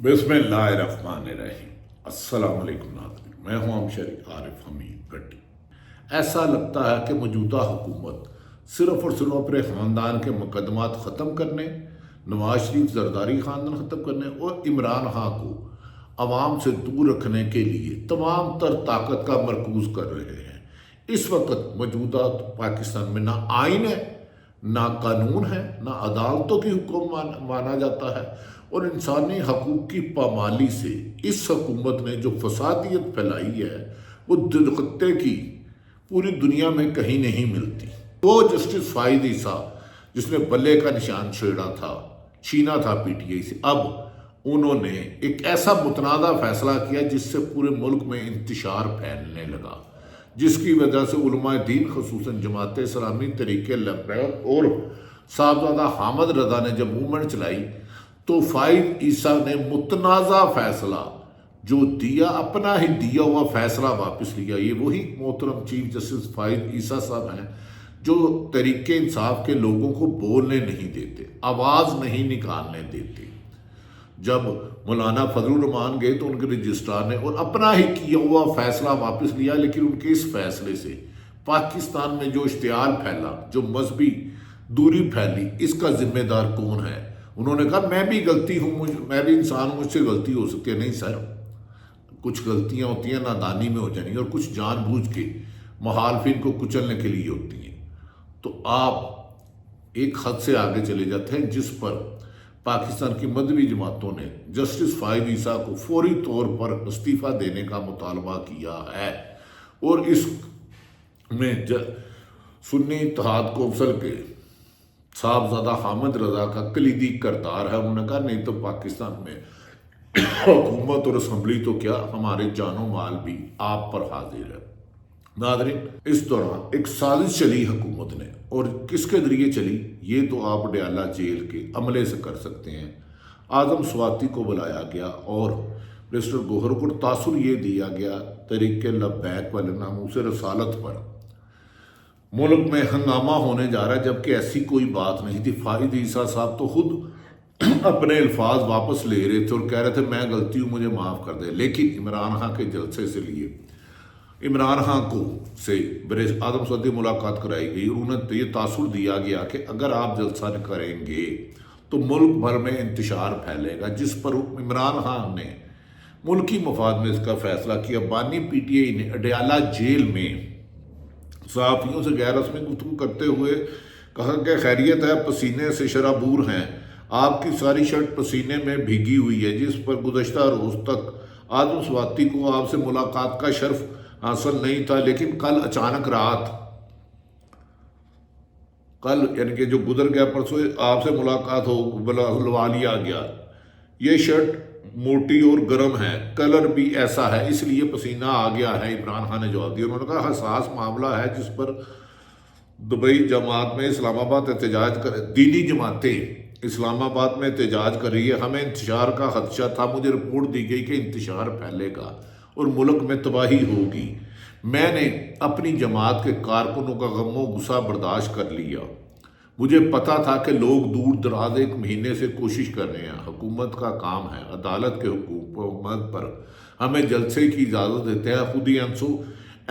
बिस्मिल्लाहिर्रहमानिर्रहीम। अस्सलाम वालेकुम नाज़रीन, मैं हूं हमशरी आरिफ हमीद भट्टी। ऐसा लगता है कि मौजूदा हुकूमत सिर्फ और सिर्फ अपने ख़ानदान के मुकदमात ख़त्म करने, नवाज शरीफ ज़रदारी ख़ानदान ख़त्म करने और इमरान खां को अवाम से दूर रखने के लिए तमाम तर ताकत का मरकूज़ कर रहे हैं। इस वक्त मौजूदा पाकिस्तान में ना आइन है, ना कानून है, ना अदालतों की हुक्म माना जाता है और इंसानी हकूक़ की पामाली से इस हुकूमत ने जो फसादियत फैलाई है वो दुर्गत्ते की पूरी दुनिया में कहीं नहीं मिलती। वो जस्टिस फ़ाहिद ईसा जिसने बल्ले का निशान छीना था पीटीआई से, अब उन्होंने एक ऐसा मुतनाज़ा फैसला किया जिससे पूरे मुल्क में इंतशार फैलने लगा, जिसकी वजह से उलमाए दीन ख़ुसूसन जमात इस्लामी तरीके लब्बैक और साहबजादा हामिद रज़ा ने जब मूवमेंट चलाई तो फ़ाहिद ईसा ने मुतनाज़ा फैसला जो दिया, अपना ही दिया हुआ फैसला वापस लिया। ये वही मोहतरम चीफ जस्टिस फ़ाहिद ईसा साहब हैं जो तरीके इंसाफ के लोगों को बोलने नहीं देते, आवाज़ नहीं निकालने देते। जब मौलाना फजलुर रहमान गए तो उनके रजिस्ट्रार ने और अपना ही किया हुआ फैसला वापस लिया, लेकिन उनके इस फैसले से पाकिस्तान में जो इश्तियाल फैला, जो मजहबी दूरी फैली, इसका जिम्मेदार कौन है? उन्होंने कहा मैं भी गलती हूँ, मैं भी इंसान हूँ, मुझसे गलती हो सकती है। नहीं सर, कुछ गलतियाँ होती हैं नादानी में हो जानी और कुछ जानबूझ के मुखालफिन को कुचलने के लिए होती हैं। तो आप एक हद से आगे चले जाते हैं जिस पर पाकिस्तान की मजहबी जमातों ने जस्टिस फ़ाहिद ईसा को फौरी तौर पर इस्तीफ़ा देने का मुतालबा किया है और इसमें सुन्नी इत्तेहाद कौंसिल के साहबजादा हामिद रज़ा का कलीदी किरदार है। उन्होंने कहा नहीं तो पाकिस्तान में हुकूमत और असम्बली तो क्या, हमारे जानो माल भी आप पर हाजिर है। नाज़रीन, इस दौरान एक साजिश चली हुकूमत ने, और किसके जरिए चली ये तो आप डयाला जेल के अमले से कर सकते हैं। आज़म स्वाति को बुलाया गया और मिनिस्टर गोहर को तासुर ये दिया गया तरीके लब्बैक वाले नामों से रसालत पर मुल्क में हंगामा होने जा रहा है, जबकि ऐसी कोई बात नहीं थी। फ़ाहिद ईसा साहब तो खुद अपने अल्फाज वापस ले रहे थे और कह रहे थे मैं गलती हूँ, मुझे माफ़ कर दे। लेकिन इमरान खां के जलसे से लिए इमरान खां को से बरेज आदम सदी मुलाकात कराई गई और उन्हें ये तासुर दिया गया कि अगर आप जलसा करेंगे तो मुल्क भर में इंतशार फैलेगा, जिस पर इमरान खान ने मुल्की मफाद में इसका फैसला किया। बानी पीटीआई ने अडयाला जेल में सहाफ़ियों से गैर रस्मी गुफ्तगू करते हुए कहा कि खैरियत है, पसीने से शराबूर हैं, आपकी सारी शर्ट पसीने में भीगी हुई है, जिस पर गुज़श्ता रोज़ तक आदम स्वाति को आपसे मुलाकात का शर्फ हासिल नहीं था। लेकिन कल अचानक रात, कल यानी कि जो गुजर गया परसों, आपसे मुलाकात हो बुलवा लिया गया। ये शर्ट मोटी और गर्म है, कलर भी ऐसा है, इसलिए पसीना आ गया है। इमरान खान ने जवाब दिया। उन्होंने कहा हसास मामला है जिस पर दुबई जमात में इस्लामाबाद एहतजाज कर, दीनी जमातें इस्लामाबाद में एहतजाज कर रही है, हमें इंतशार का खदशा था। मुझे रिपोर्ट दी गई कि इंतशार फैलेगा और मुल्क में तबाही होगी। मैंने अपनी जमात के कारकुनों का गम गुस्सा बर्दाश्त कर लिया। मुझे पता था कि लोग दूर दराज एक महीने से कोशिश कर रहे हैं। हुकूमत का काम है, अदालत के हुकूमत पर हमें जलसे की इजाज़त देते हैं, खुद ही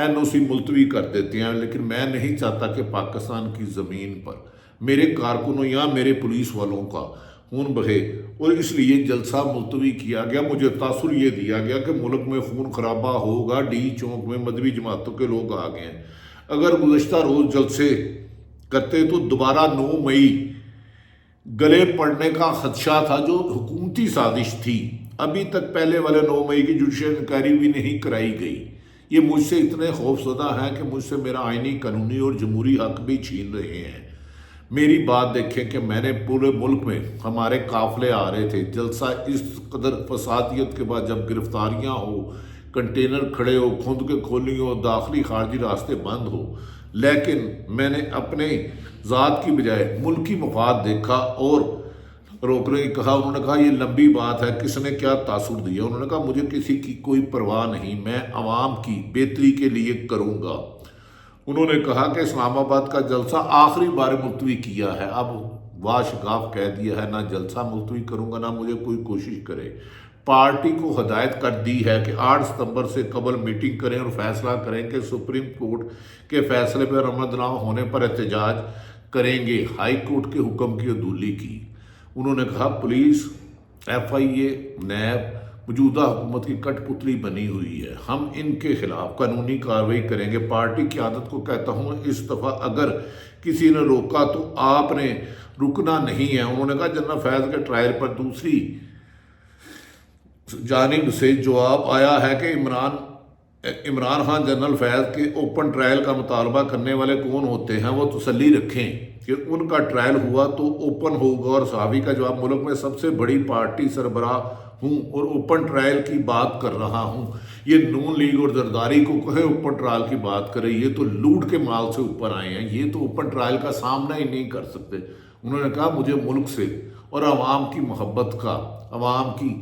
NOC मुलतवी कर देते हैं। लेकिन मैं नहीं चाहता कि पाकिस्तान की ज़मीन पर मेरे कारकुनों या मेरे पुलिस वालों का खून बहे, और इसलिए जलसा मुलतवी किया गया। मुझे तासुर ये दिया गया कि मुल्क में खून खराबा होगा, डी चौक में मजहबी जमातों के लोग आ गए हैं। अगर गुज़श्ता रोज़ जलसे करते तो दोबारा 9 मई गले पड़ने का खदशा था, जो हुकूमती साजिश थी। अभी तक पहले वाले 9 मई की जुडिशल इंक्वायरी भी नहीं कराई गई। ये मुझसे इतने खौफजदा हैं कि मुझसे मेरा आइनी, कानूनी और जमहूरी हक भी छीन रहे हैं। मेरी बात देखें कि मैंने पूरे मुल्क में हमारे काफिले आ रहे थे, जलसा इस कदर फसादियत के बाद जब गिरफ्तारियां हो, कंटेनर खड़े हो, खुद के खोली हो, दाखिली खारजी रास्ते बंद हो, लेकिन मैंने अपने ज़ात की बजाय मुल्की मफाद देखा और रोकने की कहा। उन्होंने कहा ये लंबी बात है, किसने क्या तासुर दिया? उन्होंने कहा मुझे किसी की कोई परवाह नहीं, मैं आवाम की बेहतरी के लिए करूँगा। उन्होंने कहा कि इस्लामाबाद का जलसा आखिरी बार मुलतवी किया है, अब वाशगाफ कह दिया है, ना जलसा मुलतवी करूँगा ना मुझे कोई कोशिश करे। پارٹی کو ہدایت کر دی ہے کہ 8 ستمبر سے قبل میٹنگ کریں اور فیصلہ کریں کہ سپریم کورٹ کے فیصلے پر عمل نہ ہونے پر احتجاج کریں گے۔ ہائی کورٹ کے حکم کی عدولی کی۔ انہوں نے کہا پولیس، ایف آئی اے، نیب موجودہ حکومت کی کٹ پتلی بنی ہوئی ہے، ہم ان کے خلاف قانونی کارروائی کریں گے۔ پارٹی قیادت کو کہتا ہوں اس دفعہ اگر کسی نے روکا تو آپ نے رکنا نہیں ہے۔ انہوں نے کہا جنرل فیض کے ٹرائل پر دوسری جانب سے جواب آیا ہے کہ عمران خان جنرل فیض کے اوپن ٹرائل کا مطالبہ کرنے والے کون ہوتے ہیں، وہ تسلی رکھیں کہ ان کا ٹرائل ہوا تو اوپن ہوگا۔ اور صحافی کا جواب، ملک میں سب سے بڑی پارٹی سربراہ ہوں اور اوپن ٹرائل کی بات کر رہا ہوں، یہ نون لیگ اور زرداری کو کہے اوپن ٹرائل کی بات کرے، یہ تو لوٹ کے مال سے اوپر آئے ہیں، یہ تو اوپن ٹرائل کا سامنا ہی نہیں کر سکتے۔ انہوں نے کہا مجھے ملک سے اور عوام کی محبت کا، عوام کی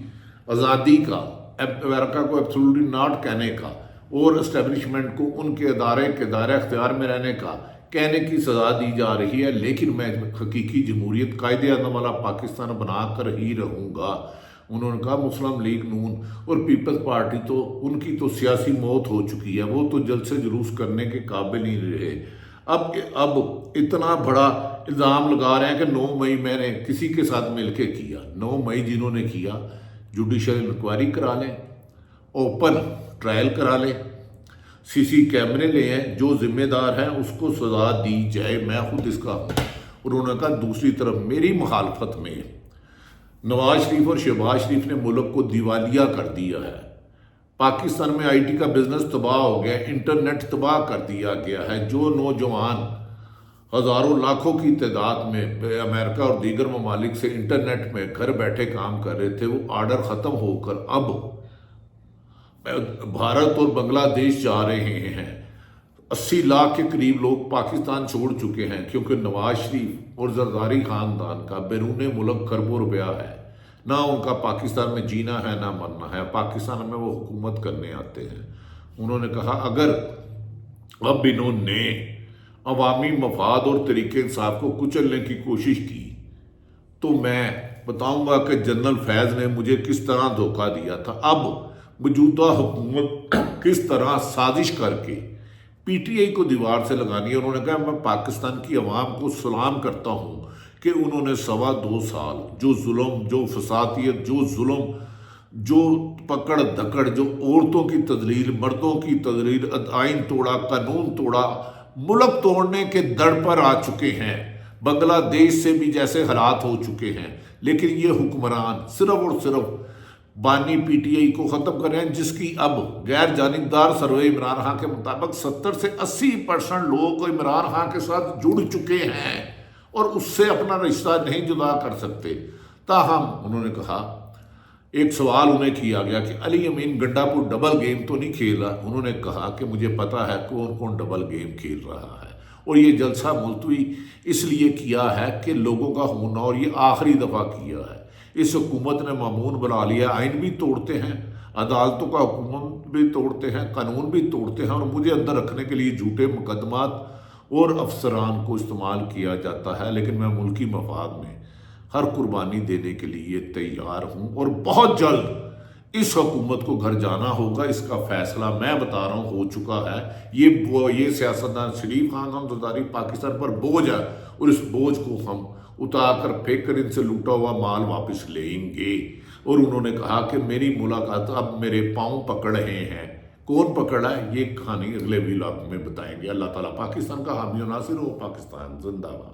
آزادی کا، امریکہ کو ایبسولوٹلی ناٹ کہنے کا اور اسٹیبلشمنٹ کو ان کے ادارے کے دائرہ اختیار میں رہنے کا کہنے کی سزا دی جا رہی ہے، لیکن میں حقیقی جمہوریت قائد اعظم والا پاکستان بنا کر ہی رہوں گا۔ انہوں نے کہا مسلم لیگ نون اور پیپلز پارٹی تو ان کی تو سیاسی موت ہو چکی ہے، وہ تو جلسے جلوس کرنے کے قابل ہی رہے۔ اب اتنا بڑا الزام لگا رہے ہیں کہ 9 مئی میں نے کسی کے ساتھ مل کے کیا۔ 9 مئی جنہوں نے کیا جوڈیشل انکوائری کرا لیں، اوپن ٹرائل کرا لیں، سی سی کیمرے لے ہیں، جو ذمہ دار ہیں اس کو سزا دی جائے، میں خود اس کا ہوں۔ انہوں نے کہا دوسری طرف میری مخالفت میں نواز شریف اور شہباز شریف نے ملک کو دیوالیہ کر دیا ہے، پاکستان میں آئی ٹی کا بزنس تباہ ہو گیا، انٹرنیٹ تباہ کر دیا گیا ہے، جو نوجوان ہزاروں لاکھوں کی تعداد میں امریکہ اور دیگر ممالک سے انٹرنیٹ میں گھر بیٹھے کام کر رہے تھے، وہ آرڈر ختم ہو کر اب بھارت اور بنگلہ دیش جا رہے ہیں۔ 80 لاکھ کے قریب لوگ پاکستان چھوڑ چکے ہیں کیونکہ نواز شریف اور زرداری خاندان کا بیرون ملک کروڑوں روپیہ ہے، نہ ان کا پاکستان میں جینا ہے نہ مرنا ہے، پاکستان میں وہ حکومت کرنے آتے ہیں۔ انہوں نے کہا اگر اب انہوں نے عوامی مفاد اور طریق انصاف کو کچلنے کی کوشش کی تو میں بتاؤں گا کہ جنرل فیض نے مجھے کس طرح دھوکہ دیا تھا۔ اب موجودہ حکومت کس طرح سازش کر کے پی ٹی آئی کو دیوار سے لگانی ہے۔ انہوں نے کہا میں پاکستان کی عوام کو سلام کرتا ہوں کہ انہوں نے 2.25 سال جو ظلم، جو فسادیت، جو ظلم، جو پکڑ دھکڑ، جو عورتوں کی تذلیل، مردوں کی تذلیل، آئین توڑا، قانون توڑا، ملک توڑنے کے دڑ پر آ چکے ہیں۔ بنگلہ دیش سے بھی جیسے حالات ہو چکے ہیں، لیکن یہ حکمران صرف اور صرف بانی پی ٹی آئی کو ختم کر رہے ہیں، جس کی اب غیر جانبدار سروے عمران خان کے مطابق 70 سے 80% لوگ عمران خان کے ساتھ جڑ چکے ہیں اور اس سے اپنا رشتہ نہیں جدا کر سکتے۔ تاہم انہوں نے کہا، ایک سوال انہیں کیا گیا کہ علی امین گنڈا پور ڈبل گیم تو نہیں کھیل رہا؟ انہوں نے کہا کہ مجھے پتا ہے کون کون ڈبل گیم کھیل رہا ہے، اور یہ جلسہ ملتوی اس لیے کیا ہے کہ لوگوں کا ہونا، اور یہ آخری دفعہ کیا ہے۔ اس حکومت نے معمول بنا لیا، آئین بھی توڑتے ہیں، عدالتوں کا حکومت بھی توڑتے ہیں، قانون بھی توڑتے ہیں، اور مجھے اندر رکھنے کے لیے جھوٹے مقدمات اور افسران کو استعمال کیا جاتا ہے، لیکن میں ملکی مفاد میں ہر قربانی دینے کے لیے تیار ہوں، اور بہت جلد اس حکومت کو گھر جانا ہوگا۔ اس کا فیصلہ میں بتا رہا ہوں ہو چکا ہے۔ یہ سیاستدان شریف خاندان زرداری پاکستان پر بوجھ ہے، اور اس بوجھ کو ہم اتار کر پھینک کر ان سے لوٹا ہوا مال واپس لیں گے۔ اور انہوں نے کہا کہ میری ملاقات اب میرے پاؤں پکڑ رہے ہیں، کون پکڑا ہے یہ کہانی اگلے ولاگ میں بتائیں گے۔ اللہ تعالیٰ پاکستان کا حامی و ناصر ہو، پاکستان زندہ باد۔